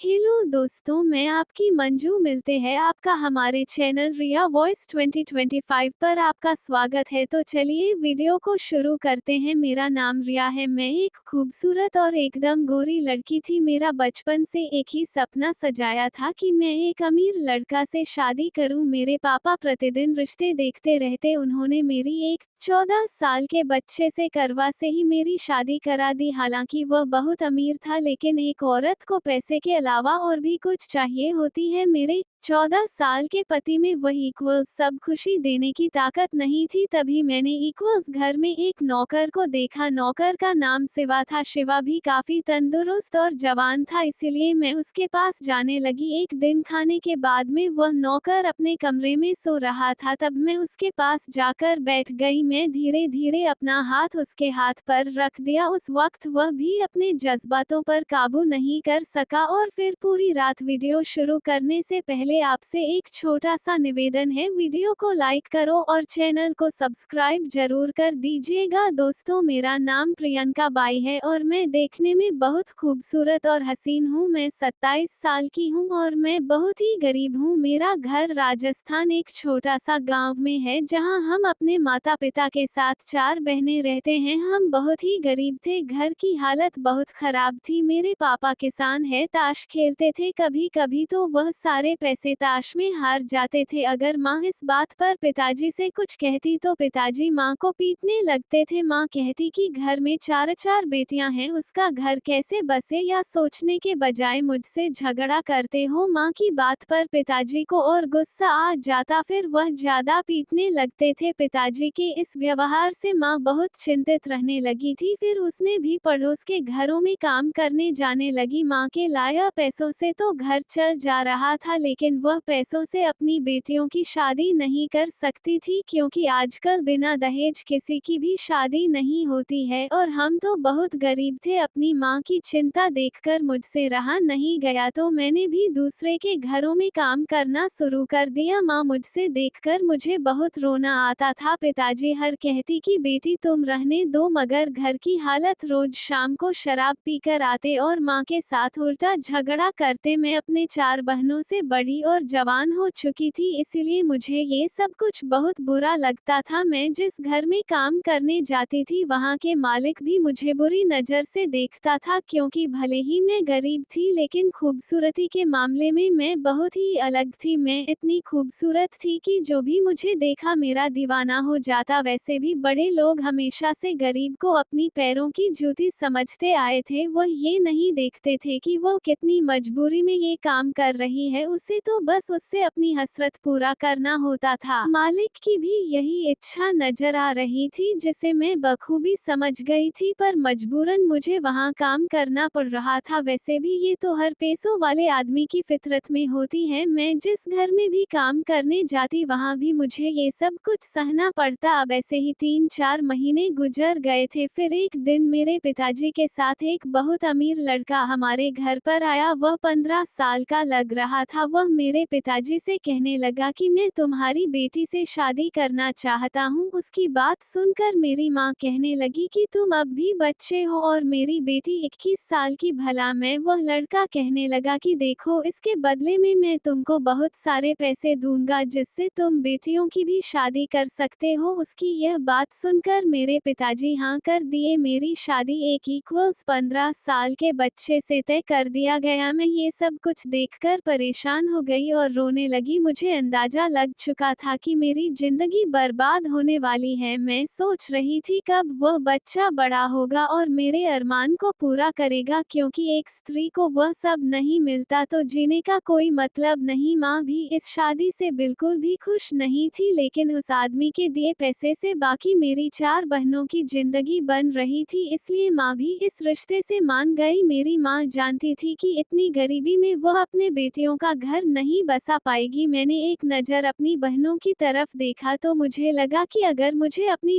Hello दोस्तों, मैं आपकी मंजू मिलते हैं आपका हमारे चैनल रिया वॉइस 2025 पर आपका स्वागत है। तो चलिए वीडियो को शुरू करते हैं। मेरा नाम रिया है। मैं एक खूबसूरत और एकदम गोरी लड़की थी। मेरा बचपन से एक ही सपना सजाया था कि मैं एक अमीर लड़का से शादी करूं। मेरे पापा प्रतिदिन रिश्ते देखते रहते। उन्होंने मेरी एक 14 साल के बच्चे से करवा से ही मेरी शादी करा दी। हालांकि वह बहुत अमीर था, लेकिन एक औरत को पैसे के अलावा और भी कुछ चाहिए होती है। मेरे 14 साल के पति में वह इक्वल्स सब खुशी देने की ताकत नहीं थी। तभी मैंने इक्वल्स घर में एक नौकर को देखा। नौकर का नाम शिवा था। शिवा भी काफी तंदुरुस्त और जवान था, इसीलिए मैं उसके पास जाने लगी। एक दिन खाने के बाद में वह नौकर अपने कमरे में सो रहा था, तब मैं उसके पास जाकर बैठ गई। मैं धीरे धीरे अपना हाथ उसके हाथ पर रख दिया। उस वक्त वह भी अपने जज्बातों पर काबू नहीं कर सका। और फिर पूरी रात वीडियो शुरू करने से पहले आपसे एक छोटा सा निवेदन है, वीडियो को लाइक करो और चैनल को सब्सक्राइब जरूर कर दीजिएगा। दोस्तों, मेरा नाम प्रियंका बाई है और मैं देखने में बहुत खूबसूरत और हसीन हूँ। मैं 27 साल की हूँ और मैं बहुत ही गरीब हूँ। मेरा घर राजस्थान एक छोटा सा गांव में है, जहां हम अपने माता पिता के साथ 4 बहनें रहते हैं। हम बहुत ही गरीब थे। घर की हालत बहुत खराब थी। मेरे पापा किसान है, ताश खेलते थे। कभी कभी तो वह सारे पैसे ताश में हार जाते थे। अगर माँ इस बात पर पिताजी से कुछ कहती तो पिताजी माँ को पीटने लगते थे। माँ कहती कि घर में 4 बेटियां हैं, उसका घर कैसे बसे, या सोचने के बजाय मुझसे झगड़ा करते हो। माँ की बात पर पिताजी को और गुस्सा आ जाता, फिर वह ज्यादा पीटने लगते थे। पिताजी के इस व्यवहार से माँ बहुत चिंतित रहने लगी थी। फिर उसने भी पड़ोस के घरों में काम करने जाने लगी। माँ के लाया पैसों से तो घर चल जा रहा था, लेकिन वह पैसों से अपनी बेटियों की शादी नहीं कर सकती थी, क्योंकि आजकल बिना दहेज किसी की भी शादी नहीं होती है। और हम तो बहुत गरीब थे। अपनी माँ की चिंता देखकर मुझसे रहा नहीं गया, तो मैंने भी दूसरे के घरों में काम करना शुरू कर दिया। माँ मुझसे देखकर मुझे बहुत रोना आता था। पिताजी हर कहती कि बेटी तुम रहने दो, मगर घर की हालत, रोज शाम को शराब पीकर आते और माँ के साथ उल्टा झगड़ा करते। मैं अपने 4 बहनों से बड़ी और जवान हो चुकी थी, इसीलिए मुझे ये सब कुछ बहुत बुरा लगता था। मैं जिस घर में काम करने जाती थी, वहाँ के मालिक भी मुझे बुरी नज़र से देखता था, क्योंकि भले ही मैं गरीब थी, लेकिन खूबसूरती के मामले में मैं बहुत ही अलग थी। मैं इतनी खूबसूरत थी कि जो भी मुझे देखा मेरा दीवाना हो जाता। वैसे भी बड़े लोग हमेशा से गरीब को अपनी पैरों की जूती समझते आए थे। वह ये नहीं देखते थे कि वो कितनी मजबूरी में ये काम कर रही है। उसे तो बस उससे अपनी हसरत पूरा करना होता था। मालिक की भी यही इच्छा नजर आ रही थी, जिसे मैं बखूबी समझ गई थी, पर मजबूरन मुझे वहाँ काम करना पड़ रहा था। वैसे भी ये तो हर पैसों वाले आदमी की फितरत में होती है। मैं जिस घर में भी काम करने जाती, वहाँ भी मुझे ये सब कुछ सहना पड़ता। अब ऐसे ही 3-4 महीने गुजर गए थे। फिर एक दिन मेरे पिताजी के साथ एक बहुत अमीर लड़का हमारे घर पर आया। वह 15 साल का लग रहा था। वह मेरे पिताजी से कहने लगा कि मैं तुम्हारी बेटी से शादी करना चाहता हूँ। उसकी बात सुनकर मेरी माँ कहने लगी कि तुम अब भी बच्चे हो और मेरी बेटी 21 साल की। भला मैं? वह लड़का कहने लगा कि देखो, इसके बदले में मैं तुमको बहुत सारे पैसे दूंगा, जिससे तुम बेटियों की भी शादी कर सकते हो। उसकी यह बात सुनकर मेरे पिताजी हाँ कर दिए। मेरी शादी एक इक्वल्स 15 साल के बच्चे से तय कर दिया गया। मैं ये सब कुछ देखकर परेशान हो गई और रोने लगी। मुझे अंदाजा लग चुका था कि मेरी जिंदगी बर्बाद होने वाली है। मैं सोच रही थी कब वह बच्चा बड़ा होगा और मेरे अरमान को पूरा करेगा, क्योंकि एक स्त्री को वह सब नहीं मिलता तो जीने का कोई मतलब नहीं। माँ भी इस शादी से बिल्कुल भी खुश नहीं थी, लेकिन उस आदमी के दिए पैसे से बाकी मेरी 4 बहनों की जिंदगी बन रही थी, इसलिए माँ भी इस रिश्ते से मान गई। मेरी माँ जानती थी कि इतनी गरीबी में वह अपने बेटियों का घर नहीं बसा पाएगी। मैंने एक नज़र अपनी बहनों की तरफ देखा तो मुझे लगा कि अगर मुझे अपनी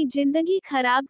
ज़िंदगी खराब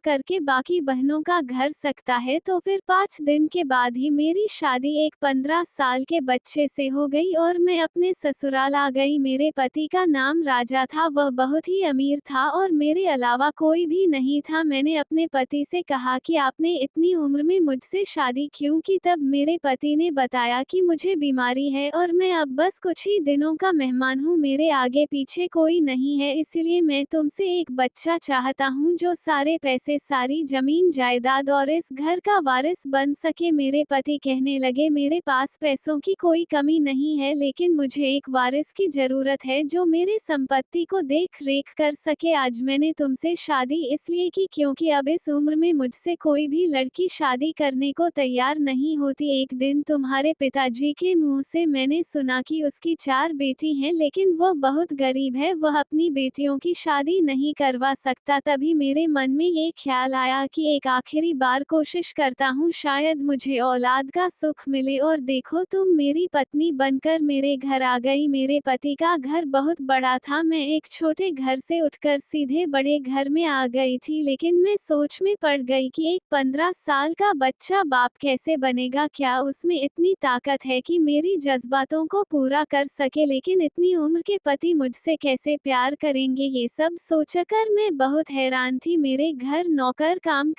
करके बाकी बहनों का घर सकता है तो फिर 5 दिन के बाद ही मेरी शादी एक 15 साल के बच्चे से हो गई और मैं अपने ससुराल आ गई। मेरे पति का नाम राजा था, वह बहुत ही अमीर था और मेरे अलावा कोई भी नहीं था। मैंने अपने पति से कहा कि आपने इतनी उम्र में मुझसे शादी क्यों की? तब मेरे पति ने बताया कि मुझे बीमारी है और मैं अब बस कुछ ही दिनों का मेहमान हूँ, मेरे आगे पीछे कोई नहीं है, इसलिए मैं तुमसे एक बच्चा चाहता हूँ जो सारे पैसे, सारी जमीन जायदाद और इस घर का वारिस बन सके। मेरे पति कहने लगे, मेरे पास पैसों की कोई कमी नहीं है, लेकिन मुझे एक वारिस की जरूरत है जो मेरे संपत्ति को देख रेख कर सके। आज मैंने तुमसे शादी इसलिए की क्योंकि अब इस उम्र में मुझसे कोई भी लड़की शादी करने को तैयार नहीं होती। एक दिन तुम्हारे पिताजी के मुंह से मैंने सुना कि उसकी 4 बेटी हैं, लेकिन वह बहुत गरीब है, वह अपनी बेटियों की शादी नहीं करवा सकता। तभी मेरे मन में ये ख्याल आया कि एक आखिरी बार कोशिश करता हूँ, शायद मुझे औलाद का सुख मिले। और देखो, तुम मेरी पत्नी बनकर मेरे घर आ गई। मेरे पति का घर बहुत बड़ा था, मैं एक छोटे घर से उठकर सीधे बड़े घर में आ गई थी, लेकिन मैं सोच में पड़ गई कि एक 15 साल का बच्चा बाप कैसे बनेगा? क्या उसमें इतनी ताकत है कि मेरी जज्बातों को पूरा कर सके? लेकिन इतनी उम्र के पति मुझसे कैसे प्यार करेंगे? ये सब सोचकर मैं बहुत हैरान थी। मेरे घर नौकर काम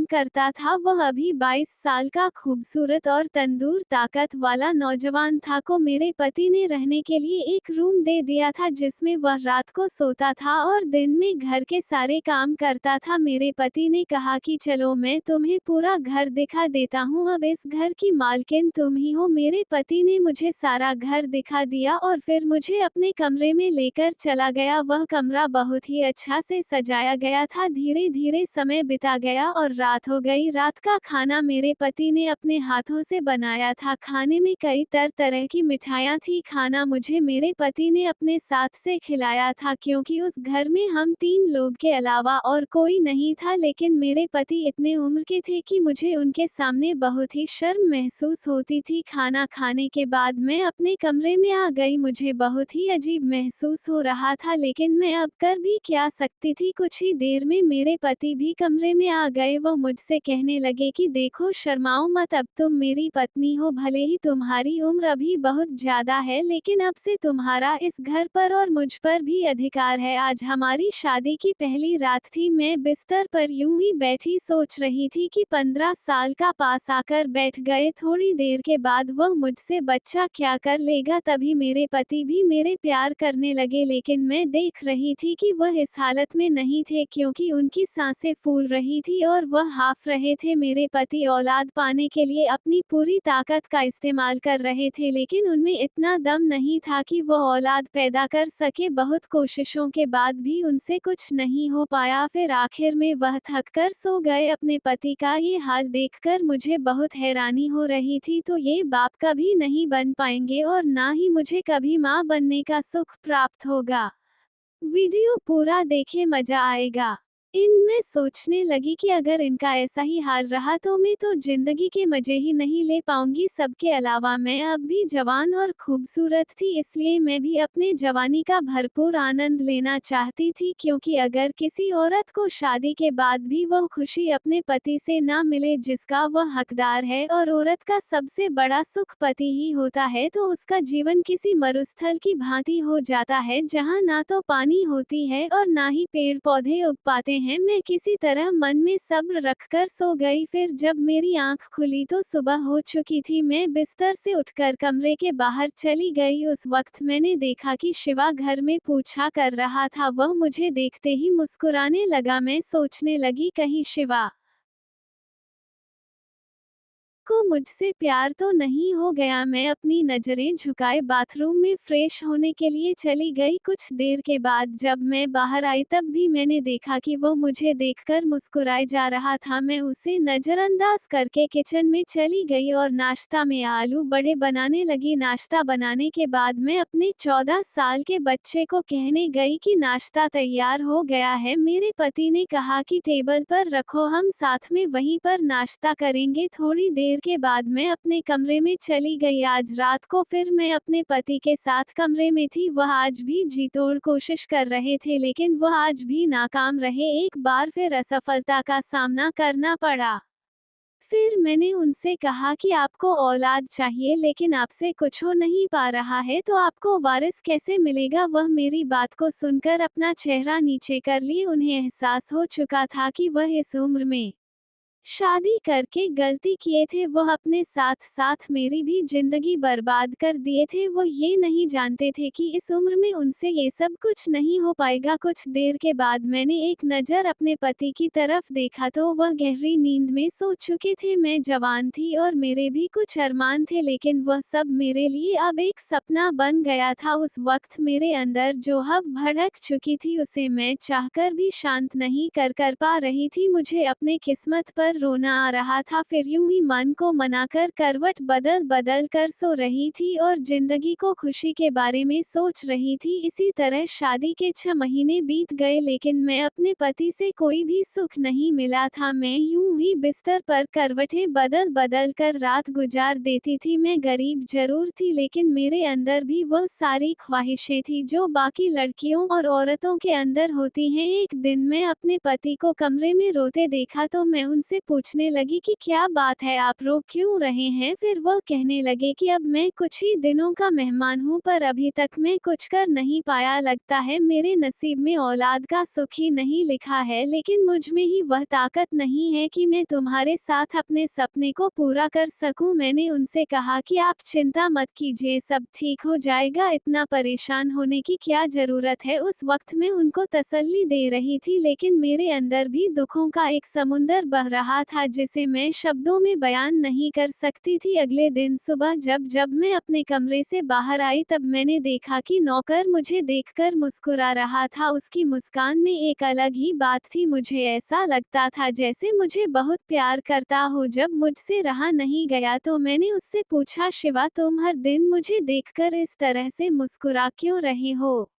करता था। वह अभी 22 साल का खूबसूरत और तंदूर ताकत वाला नौजवान था। को मेरे पति ने रहने के लिए एक रूम दे दिया था जिसमें वह रात को सोता था और दिन में घर के सारे काम करता था। मेरे पति ने कहा कि चलो मैं तुम्हें पूरा घर दिखा देता हूँ, अब इस घर की मालकिन तुम ही हो। मेरे पति ने मुझे सारा घर दिखा दिया और फिर मुझे अपने कमरे में लेकर चला गया। वह कमरा बहुत ही अच्छा से सजाया गया था। धीरे धीरे समय बिता गया और रात हो गई। रात का खाना मेरे पति ने अपने हाथों से बनाया था। खाने में कई तरह की मिठाइयाँ थी। खाना मुझे मेरे पति ने अपने साथ से खिलाया था क्योंकि उस घर में हम 3 लोग के अलावा और कोई नहीं था। लेकिन मेरे पति इतने उम्र के थे कि मुझे उनके सामने बहुत ही शर्म महसूस होती थी। खाना खाने के बाद मैं अपने कमरे में आ गई। मुझे बहुत ही अजीब महसूस हो रहा था, लेकिन मैं अब कर भी क्या सकती थी? कुछ ही देर में मेरे पति भी कमरे में आ गए। वह मुझसे कहने लगे कि देखो, शर्माओ मत, अब तुम मेरी पत्नी हो। भले ही तुम्हारी उम्र अभी बहुत ज्यादा है, लेकिन अब से तुम्हारा इस घर पर और मुझ पर भी अधिकार है। आज हमारी शादी की पहली रात थी। मैं बिस्तर पर यूं ही बैठी सोच रही थी कि 15 साल का पास आकर बैठ गए। थोड़ी देर के बाद वह मुझसे बच्चा क्या कर लेगा? तभी मेरे पति भी मेरे प्यार करने लगे, लेकिन मैं देख रही थी कि वह इस हालत में नहीं थे क्योंकि उनकी सांसें फूल रही थी और वह हाफ रहे थे। मेरे पति औलाद पाने के लिए अपनी पूरी ताकत का इस्तेमाल कर रहे थे, लेकिन उनमें इतना दम नहीं था कि वह औलाद पैदा कर सके। बहुत कोशिशों के बाद भी उनसे कुछ नहीं हो पाया। फिर आखिर में वह थक कर सो गए। अपने पति का ये हाल देखकर मुझे बहुत हैरानी हो रही थी। तो ये बाप कभी नहीं बन पाएंगे और ना ही मुझे कभी माँ बनने का सुख प्राप्त होगा। वीडियो पूरा देखे, मजा आएगा। मैं सोचने लगी कि अगर इनका ऐसा ही हाल रहा तो मैं तो जिंदगी के मजे ही नहीं ले पाऊंगी। सबके अलावा मैं अब भी जवान और खूबसूरत थी, इसलिए मैं भी अपने जवानी का भरपूर आनंद लेना चाहती थी, क्योंकि अगर किसी औरत को शादी के बाद भी वह खुशी अपने पति से ना मिले जिसका वह हकदार है, और औरत का सबसे बड़ा सुख पति ही होता है, तो उसका जीवन किसी मरुस्थल की भांति हो जाता है जहाँ ना तो पानी होती है और ना ही पेड़ पौधे उग पाते हैं। मैं किसी तरह मन में सब्र रखकर सो गई। फिर जब मेरी आंख खुली तो सुबह हो चुकी थी। मैं बिस्तर से उठकर कमरे के बाहर चली गई। उस वक्त मैंने देखा कि शिवा घर में पूछा कर रहा था। वह मुझे देखते ही मुस्कुराने लगा। मैं सोचने लगी कहीं शिवा को मुझसे प्यार तो नहीं हो गया। मैं अपनी नजरें झुकाए बाथरूम में फ्रेश होने के लिए चली गई। कुछ देर के बाद जब मैं बाहर आई तब भी मैंने देखा कि वो मुझे देखकर मुस्कुराए जा रहा था। मैं उसे नजरअंदाज करके किचन में चली गई और नाश्ता में आलू बड़े बनाने लगी। नाश्ता बनाने के बाद मैं अपने 14 साल के बच्चे को कहने गई कि नाश्ता तैयार हो गया है। मेरे पति ने कहा कि टेबल पर रखो, हम साथ में वहीं पर नाश्ता करेंगे। थोड़ी देर के बाद मैं अपने कमरे में चली गई। आज रात को फिर मैं अपने पति के साथ कमरे में थी। वह आज भी जी तोड़ कोशिश कर रहे थे, लेकिन वह आज भी नाकाम रहे। एक बार फिर असफलता का सामना करना पड़ा। फिर मैंने उनसे कहा कि आपको औलाद चाहिए, लेकिन आपसे कुछ हो नहीं पा रहा है तो आपको वारिस कैसे मिलेगा। वह मेरी बात को सुनकर अपना चेहरा नीचे कर लिए। उन्हें एहसास हो चुका था कि वह इस उम्र में शादी करके गलती किए थे। वह अपने साथ साथ मेरी भी जिंदगी बर्बाद कर दिए थे। वो ये नहीं जानते थे कि इस उम्र में उनसे ये सब कुछ नहीं हो पाएगा। कुछ देर के बाद मैंने एक नज़र अपने पति की तरफ देखा तो वह गहरी नींद में सो चुके थे। मैं जवान थी और मेरे भी कुछ अरमान थे, लेकिन वह सब मेरे लिए अब एक सपना बन गया था। उस वक्त मेरे अंदर जो हव भड़क चुकी थी उसे मैं चाहकर भी शांत नहीं कर पा रही थी। मुझे अपने किस्मत पर रोना आ रहा था। फिर यूं ही मन को मनाकर करवट बदल बदल कर सो रही थी और जिंदगी को खुशी के बारे में सोच रही थी। इसी तरह शादी के 6 महीने बीत गए, लेकिन मैं अपने पति से कोई भी सुख नहीं मिला था। मैं यूं ही बिस्तर पर करवटें बदल बदल कर रात गुजार देती थी। मैं गरीब जरूर थी, लेकिन मेरे अंदर भी वह सारी ख्वाहिशें थी जो बाकी लड़कियों और औरतों के अंदर होती हैं। एक दिन मैं अपने पति को कमरे में रोते देखा तो मैं उनसे पूछने लगी कि क्या बात है, आप रो क्यों रहे हैं। फिर वह कहने लगे कि अब मैं कुछ ही दिनों का मेहमान हूँ, पर अभी तक मैं कुछ कर नहीं पाया। लगता है मेरे नसीब में औलाद का सुख ही नहीं लिखा है, लेकिन मुझ में ही वह ताकत नहीं है कि मैं तुम्हारे साथ अपने सपने को पूरा कर सकूं। मैंने उनसे कहा कि आप चिंता मत कीजिए, सब ठीक हो जाएगा, इतना परेशान होने की क्या जरूरत है। उस वक्त मैं उनको तसल्ली दे रही थी, लेकिन मेरे अंदर भी दुखों का एक समुंदर बह रहा था जिसे मैं शब्दों में बयान नहीं कर सकती थी। अगले दिन सुबह जब मैं अपने कमरे से बाहर आई तब मैंने देखा कि नौकर मुझे देखकर मुस्कुरा रहा था। उसकी मुस्कान में एक अलग ही बात थी। मुझे ऐसा लगता था जैसे मुझे बहुत प्यार करता हो। जब मुझसे रहा नहीं गया तो मैंने उससे पूछा, शिवा तुम हर दिन मुझे देखकर इस तरह से मुस्कुरा क्यों रही हो।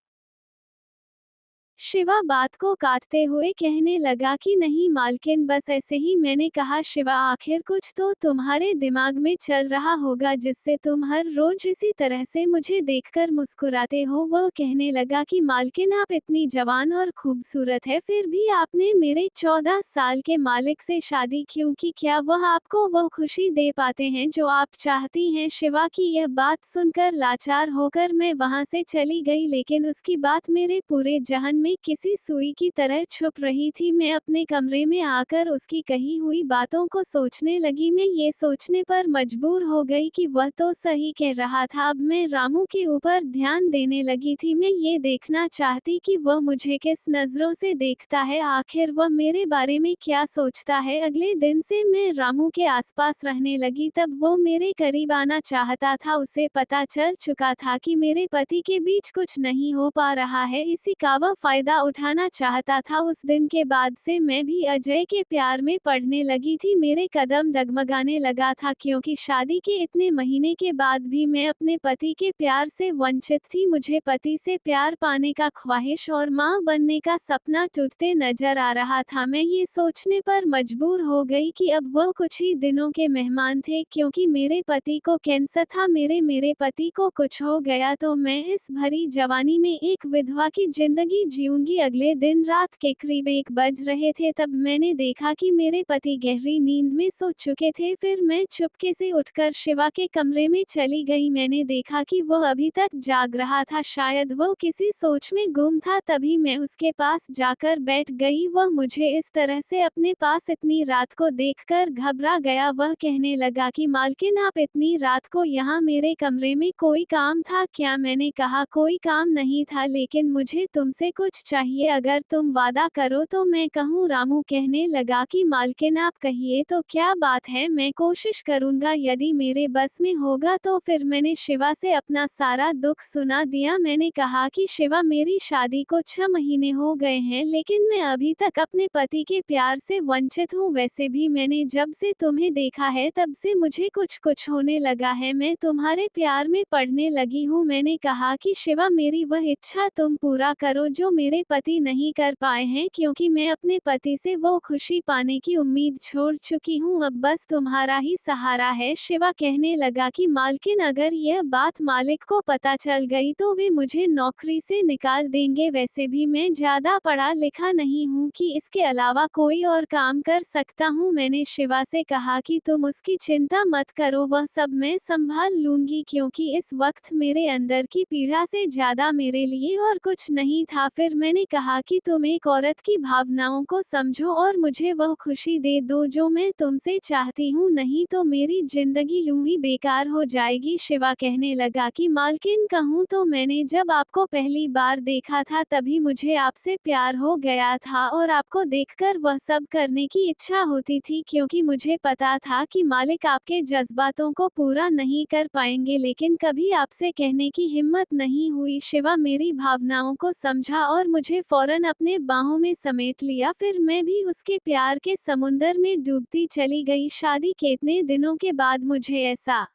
शिवा बात को काटते हुए कहने लगा कि नहीं मालकिन, बस ऐसे ही। मैंने कहा, शिवा आखिर कुछ तो तुम्हारे दिमाग में चल रहा होगा जिससे तुम हर रोज इसी तरह से मुझे देखकर मुस्कुराते हो। वह कहने लगा कि मालकिन आप इतनी जवान और खूबसूरत है, फिर भी आपने मेरे 14 साल के मालिक से शादी क्यों की। क्या वह आपको वह खुशी दे पाते हैं जो आप चाहती हैं। शिवा की यह बात सुनकर लाचार होकर मैं वहां से चली गई, लेकिन उसकी बात मेरे पूरे जहन में किसी सुई की तरह छुप रही थी। मैं अपने कमरे में आकर उसकी कही हुई बातों को सोचने लगी। मैं ये सोचने पर मजबूर हो गई कि वह तो सही कह रहा था। अब मैं रामू के ऊपर ध्यान देने लगी थी। मैं ये देखना चाहती कि वह मुझे किस नजरों से देखता है, आखिर वह मेरे बारे में क्या सोचता है। अगले दिन से मैं रामू के आसपास रहने लगी। तब वो मेरे करीब आना चाहता था। उसे पता चल चुका था कि मेरे पति के बीच कुछ नहीं हो पा रहा है, इसी का वह फायदा उठाना चाहता था। उस दिन के बाद से मैं भी अजय के प्यार में पड़ने लगी थी। मेरे कदम डगमगाने लगा था, क्योंकि शादी के इतने महीने के बाद भी मैं अपने पति के प्यार से वंचित थी। मुझे पति से प्यार पाने का ख्वाहिश और मां बनने का सपना टूटते नजर आ रहा था। मैं ये सोचने पर मजबूर हो गई कि अब वह कुछ ही दिनों के मेहमान थे, क्योंकि मेरे पति को कैंसर था। मेरे पति को कुछ हो गया तो मैं इस भरी जवानी में एक विधवा की जिंदगी जीऊंगी। अगले दिन रात के करीब 1 बज रहे थे तब मैंने देखा कि मेरे पति गहरी नींद में सो चुके थे। फिर मैं चुपके से उठकर शिवा के कमरे में चली गई। मैंने देखा कि वह अभी तक जाग रहा था, शायद वह किसी सोच में गुम था। तभी मैं उसके पास जाकर बैठ गई। वह मुझे इस तरह से अपने पास इतनी रात को देखकर घबरा गया। वह कहने लगा कि मालकिन आप इतनी रात को यहाँ मेरे कमरे में, कोई काम था क्या। मैंने कहा कोई काम नहीं था, लेकिन मुझे तुमसे कुछ चाहिए, अगर तुम वादा करो तो मैं कहूँ। रामू कहने लगा कि मालकिन आप कहिए तो क्या बात है, मैं कोशिश करूंगा, यदि मेरे बस में होगा तो। फिर मैंने शिवा से अपना सारा दुख सुना दिया। मैंने कहा कि शिवा मेरी शादी को 6 महीने हो गए हैं, लेकिन मैं अभी तक अपने पति के प्यार से वंचित हूँ। वैसे भी मैंने जब से तुम्हें देखा है तब से मुझे कुछ होने लगा है, मैं तुम्हारे प्यार में पड़ने लगी हूँ। मैंने कहा कि शिवा मेरी वह इच्छा तुम पूरा करो जो मेरे पति नहीं कर पाए हैं क्योंकि मैं अपने पति से वो खुशी पाने की उम्मीद छोड़ चुकी हूँ, अब बस तुम्हारा ही सहारा है। शिवा कहने लगा कि मालकिन, अगर यह बात मालिक को पता चल गई तो वे मुझे नौकरी से निकाल देंगे। वैसे भी मैं ज्यादा पढ़ा लिखा नहीं हूँ कि इसके अलावा कोई और काम कर सकता हूँ। मैंने शिवा से कहा कि तुम उसकी चिंता मत करो, वह सब मैं संभाल लूंगी, क्योंकि इस वक्त मेरे अंदर की पीड़ा से ज्यादा मेरे लिए और कुछ नहीं था। फिर मैंने कहा कि तुम एक औरत की भावनाओं को समझो और मुझे वह खुशी दे दो जो मैं तुमसे चाहती हूँ, नहीं तो मेरी जिंदगी यूं ही बेकार हो जाएगी। शिवा कहने लगा कि मालकिन, कहूँ तो मैंने जब आपको पहली बार देखा था तभी मुझे आपसे प्यार हो गया था और आपको देखकर वह सब करने की इच्छा होती थी, क्योंकि मुझे पता था कि मालिक आपके जज्बातों को पूरा नहीं कर पाएंगे, लेकिन कभी आपसे कहने की हिम्मत नहीं हुई। शिवा मेरी भावनाओं को समझा और मुझे फौरन अपने बाहों में समेट लिया। फिर मैं भी उसके प्यार के समुंदर में डूबती चली गई। शादी के इतने दिनों के बाद मुझे ऐसा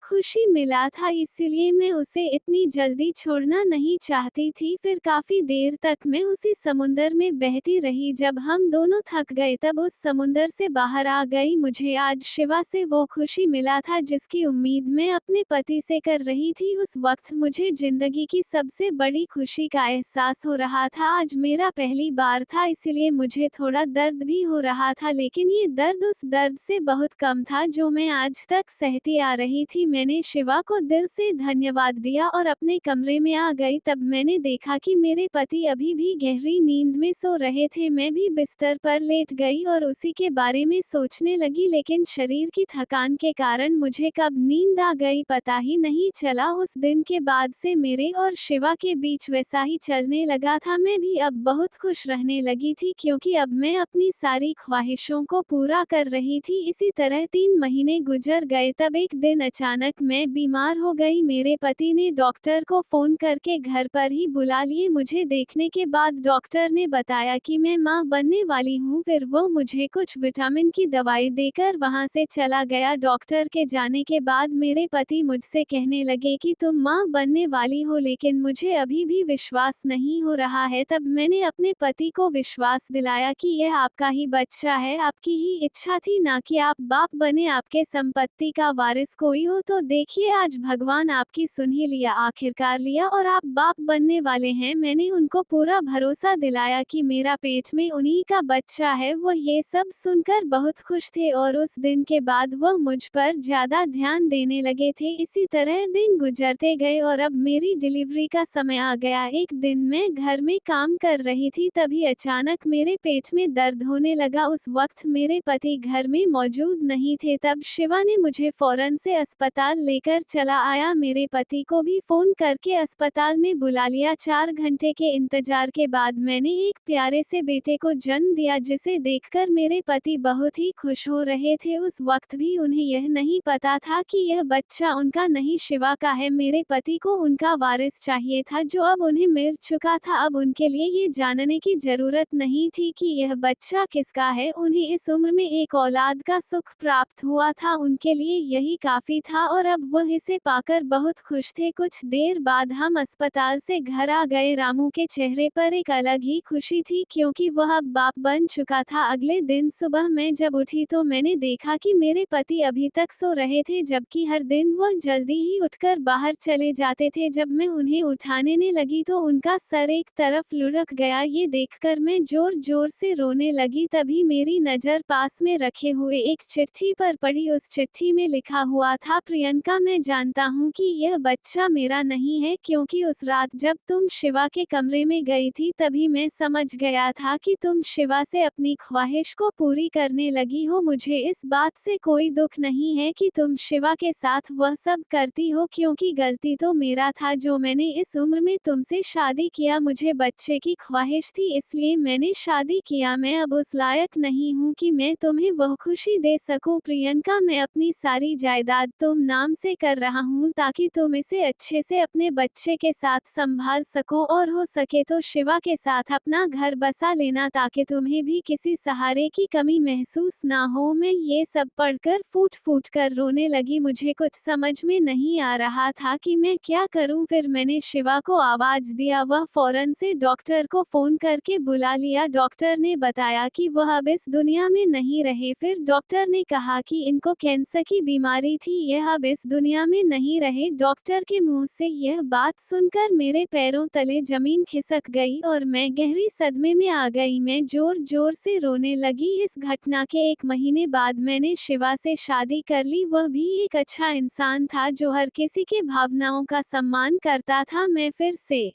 खुशी मिला था, इसलिए मैं उसे इतनी जल्दी छोड़ना नहीं चाहती थी। फिर काफी देर तक मैं उसी समुंदर में बहती रही। जब हम दोनों थक गए तब उस समुंदर से बाहर आ गई। मुझे आज शिवा से वो खुशी मिला था जिसकी उम्मीद मैं अपने पति से कर रही थी। उस वक्त मुझे जिंदगी की सबसे बड़ी खुशी का एहसास हो रहा था। आज मेरा पहली बार था, इसलिए मुझे थोड़ा दर्द भी हो रहा था, लेकिन ये दर्द उस दर्द से बहुत कम था जो मैं आज तक सहती आ रही थी। मैंने शिवा को दिल से धन्यवाद दिया और अपने कमरे में आ गई। तब मैंने देखा कि मेरे पति अभी भी गहरी नींद में सो रहे थे। मैं भी बिस्तर पर लेट गई और उसी के बारे में सोचने लगी, लेकिन शरीर की थकान के कारण मुझे कब नींद आ गई पता ही नहीं चला। उस दिन के बाद से मेरे और शिवा के बीच वैसा ही चलने लगा था। मैं भी अब बहुत खुश रहने लगी थी क्योंकि अब मैं अपनी सारी ख्वाहिशों को पूरा कर रही थी। इसी तरह 3 महीने गुजर गए। तब एक दिन अचानक मैं बीमार हो गई। मेरे पति ने डॉक्टर को फोन करके घर पर ही बुला लिए। मुझे देखने के बाद डॉक्टर ने बताया कि मैं मां बनने वाली हूं। फिर वो मुझे कुछ विटामिन की दवाई देकर वहां से चला गया। डॉक्टर के जाने के बाद मेरे पति मुझसे कहने लगे कि तुम मां बनने वाली हो, लेकिन मुझे अभी भी विश्वास नहीं हो रहा है। तब मैंने अपने पति को विश्वास दिलाया कि यह आपका ही बच्चा है, आपकी ही इच्छा थी, ना कि आप बाप बने, आपके संपत्ति का वारिस कोई हो। तो देखिए, आज भगवान आपकी सुन ही लिया, आखिरकार लिया, और आप बाप बनने वाले हैं। मैंने उनको पूरा भरोसा दिलाया कि मेरा पेट में उन्हीं का बच्चा है। वो ये सब सुनकर बहुत खुश थे और उस दिन के बाद वह मुझ पर ज्यादा ध्यान देने लगे थे। इसी तरह दिन गुजरते गए और अब मेरी डिलीवरी का समय आ गया। एक दिन मैं घर में काम कर रही थी, तभी अचानक मेरे पेट में दर्द होने लगा। उस वक्त मेरे पति घर में मौजूद नहीं थे। तब शिवा ने मुझे फौरन से अस्पताल लेकर चला आया। मेरे पति को भी फोन करके अस्पताल में बुला लिया। 4 घंटे के इंतजार के बाद मैंने एक प्यारे से बेटे को जन्म दिया, जिसे देखकर मेरे पति बहुत ही खुश हो रहे थे। उस वक्त भी उन्हें यह नहीं पता था कि यह बच्चा उनका नहीं, शिवा का है। मेरे पति को उनका वारिस चाहिए था जो अब उन्हें मिल चुका था। अब उनके लिए ये जानने की जरूरत नहीं थी कि यह बच्चा किसका है। उन्हें इस उम्र में एक औलाद का सुख प्राप्त हुआ था, उनके लिए यही काफी था और अब वह इसे पाकर बहुत खुश थे। कुछ देर बाद हम अस्पताल से घर आ गए। रामू के चेहरे पर एक अलग ही खुशी थी क्योंकि वह अब बाप बन चुका था। अगले दिन सुबह मैं जब उठी तो मैंने देखा कि मेरे पति अभी तक सो रहे थे, जबकि हर दिन वह जल्दी ही उठकर बाहर चले जाते थे। जब मैं उन्हें उठाने लगी तो उनका सर एक तरफ लुढ़क गया। ये देखकर मैं जोर जोर से रोने लगी। तभी मेरी नजर पास में रखे हुए एक चिट्ठी पर पड़ी। उस चिट्ठी में लिखा हुआ था, प्रियंका, मैं जानता हूँ कि यह बच्चा मेरा नहीं है, क्योंकि उस रात जब तुम शिवा के कमरे में गई थी तभी मैं समझ गया था कि तुम शिवा से अपनी ख्वाहिश को पूरी करने लगी हो। मुझे इस बात से कोई दुख नहीं है कि तुम शिवा के साथ वह सब करती हो, क्योंकि गलती तो मेरा था जो मैंने इस उम्र में तुमसे शादी किया। मुझे बच्चे की ख्वाहिश थी, इसलिए मैंने शादी किया। मैं अब उस लायक नहीं हूँ कि मैं तुम्हें वह खुशी दे सकूं। प्रियंका, मैं अपनी सारी जायदाद तुम नाम से कर रहा हूँ ताकि तुम इसे अच्छे से अपने बच्चे के साथ संभाल सको और हो सके तो शिवा के साथ अपना घर बसा लेना ताकि तुम्हें भी किसी सहारे की कमी महसूस ना हो। मैं ये सब पढ़कर फूट फूट कर रोने लगी। मुझे कुछ समझ में नहीं आ रहा था कि मैं क्या करूं। फिर मैंने शिवा को आवाज दिया, वह फौरन से डॉक्टर को फोन करके बुला लिया। डॉक्टर ने बताया कि वह अब इस दुनिया में नहीं रहे। फिर डॉक्टर ने कहा कि इनको कैंसर की बीमारी थी, यह अब इस दुनिया में नहीं रहे। डॉक्टर के मुंह से यह बात सुनकर मेरे पैरों तले जमीन खिसक गई और मैं गहरी सदमे में आ गई। मैं जोर जोर से रोने लगी। इस घटना के 1 महीने बाद मैंने शिवा से शादी कर ली। वह भी एक अच्छा इंसान था जो हर किसी के भावनाओं का सम्मान करता था। मैं फिर से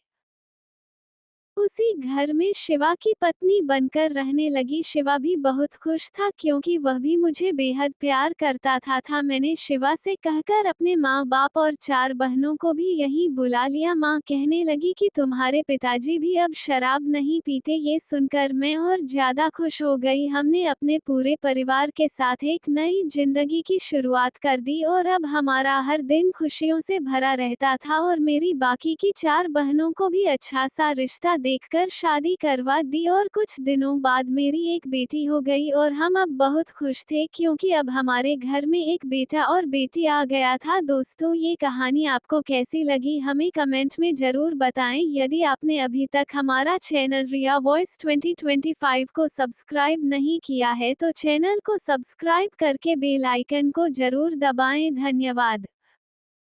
उसी घर में शिवा की पत्नी बनकर रहने लगी। शिवा भी बहुत खुश था क्योंकि वह भी मुझे बेहद प्यार करता था। मैंने शिवा से कहकर अपने माँ बाप और 4 बहनों को भी यहीं बुला लिया। माँ कहने लगी कि तुम्हारे पिताजी भी अब शराब नहीं पीते। ये सुनकर मैं और ज्यादा खुश हो गई। हमने अपने पूरे परिवार के साथ एक नई जिंदगी की शुरुआत कर दी और अब हमारा हर दिन खुशियों से भरा रहता था और मेरी बाकी की 4 बहनों को भी अच्छा सा रिश्ता देखकर शादी करवा दी और कुछ दिनों बाद मेरी एक बेटी हो गई और हम अब बहुत खुश थे क्योंकि अब हमारे घर में एक बेटा और बेटी आ गया था। दोस्तों, ये कहानी आपको कैसी लगी हमें कमेंट में जरूर बताएं। यदि आपने अभी तक हमारा चैनल रिया वॉइस 2025 को सब्सक्राइब नहीं किया है तो चैनल को सब्सक्राइब करके बेल आइकन को जरूर दबाएं। धन्यवाद।